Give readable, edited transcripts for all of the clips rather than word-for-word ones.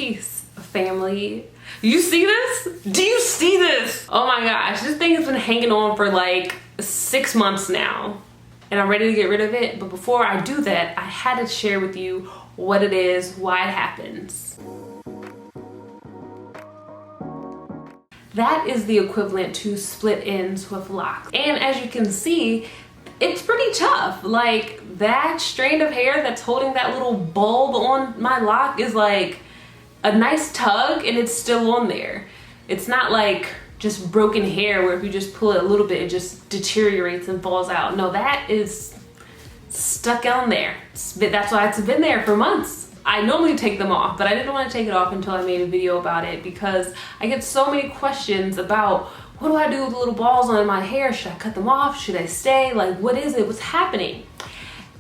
peace, family. You see this? Do you see this? Oh my gosh, this thing has been hanging on for like 6 months now, and I'm ready to get rid of it. But before I do that, I had to share with you what it is, why it happens. That is the equivalent to split ends with locks. And as you can see, it's pretty tough. Like, that strand of hair that's holding that little bulb on my lock is like a nice tug, and it's still on there. It's not like just broken hair where if you just pull it a little bit, it just deteriorates and falls out. No, that is stuck on there. That's why it's been there for months. I normally take them off, but I didn't want to take it off until I made a video about it, because I get so many questions about, what do I do with the little balls on my hair? Should I cut them off? Should I stay? Like, what is it? What's happening?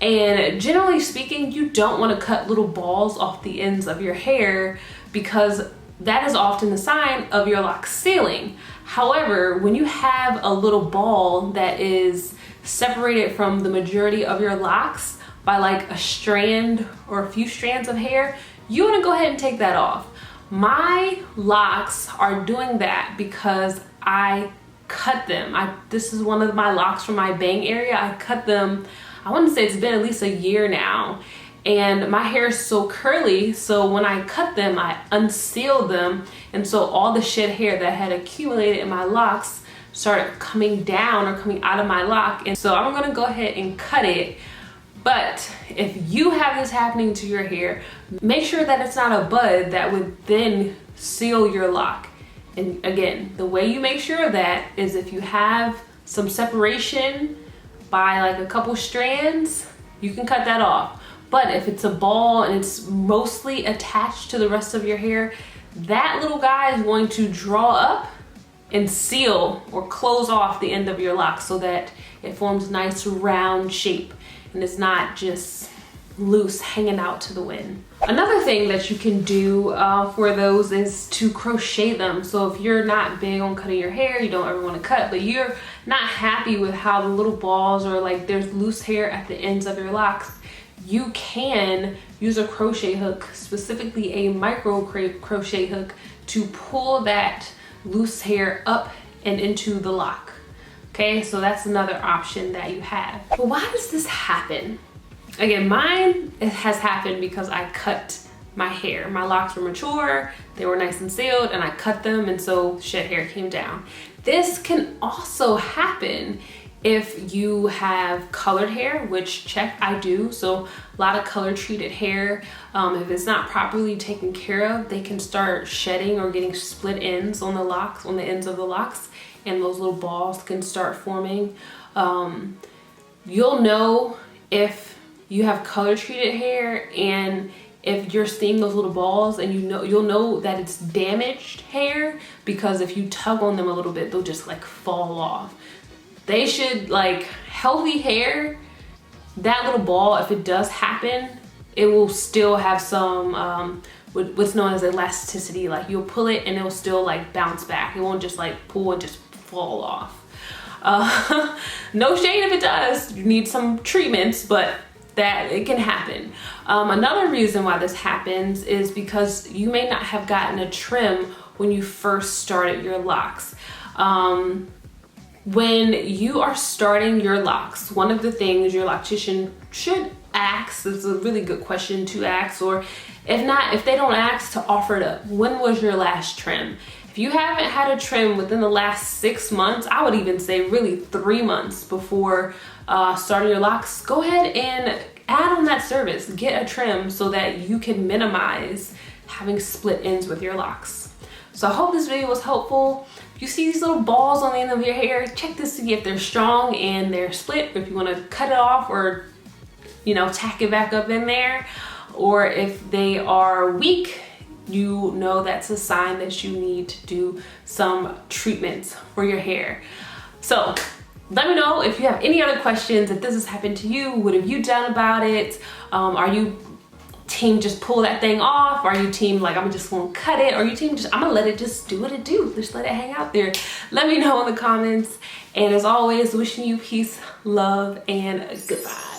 And generally speaking, you don't want to cut little balls off the ends of your hair, because that is often the sign of your locks sealing. However, when you have a little ball that is separated from the majority of your locks by like a strand or a few strands of hair, you want to go ahead and take that off. My locks are doing that because I cut them. This is one of my locks from my bang area. I cut them, I want to say it's been at least a year now, and my hair is so curly, so when I cut them, I unsealed them, and so all the shed hair that had accumulated in my locks started coming down or coming out of my lock. And so I'm gonna go ahead and cut it. But if you have this happening to your hair, make sure that it's not a bud that would then seal your lock. And again, the way you make sure of that is if you have some separation by like a couple strands, you can cut that off. But if it's a ball and it's mostly attached to the rest of your hair, that little guy is going to draw up and seal or close off the end of your lock so that it forms a nice round shape and it's not just loose hanging out to the wind. Another thing that you can do for those is to crochet them. So if you're not big on cutting your hair, you don't ever want to cut, but you're not happy with how the little balls or like there's loose hair at the ends of your locks, you can use a crochet hook, specifically a micro crochet hook, to pull that loose hair up and into the lock. Okay, so that's another option that you have. But why does this happen? Again, mine, it has happened because I cut my hair. My locks were mature, they were nice and sealed, and I cut them, and so shed hair came down. This can also happen if you have colored hair, which check, I do. So a lot of color treated hair, if it's not properly taken care of, they can start shedding or getting split ends on the locks, on the ends of the locks, and those little balls can start forming. You'll know if you have color treated hair and if you're seeing those little balls, and you'll know that it's damaged hair, because if you tug on them a little bit, they'll just like fall off. They should, like, healthy hair, that little ball, if it does happen, it will still have some what's known as elasticity. Like, you'll pull it and it'll still like bounce back. It won't just like pull and just fall off. No shade if it does. You need some treatments, but that it can happen. Another reason why this happens is because you may not have gotten a trim when you first started your locks. When you are starting your locks, one of the things your loctician should ask, it's a really good question to ask, or if not, if they don't ask, to offer it up. When was your last trim? If you haven't had a trim within the last 6 months, I would even say really 3 months before starting your locks, go ahead and add on that service. Get a trim so that you can minimize having split ends with your locks. So I hope this video was helpful. If you see these little balls on the end of your hair, check to see if they're strong and they're split, or if you want to cut it off or, you know, tack it back up in there, or if they are weak, you know that's a sign that you need to do some treatments for your hair. So let me know if you have any other questions. If this has happened to you, what have you done about it? Are you team just pull that thing off? Are you team like I'm just gonna cut it? Or are you team just I'm gonna let it just do what it do? Just let it hang out there. Let me know in the comments. And as always, wishing you peace, love, and goodbye.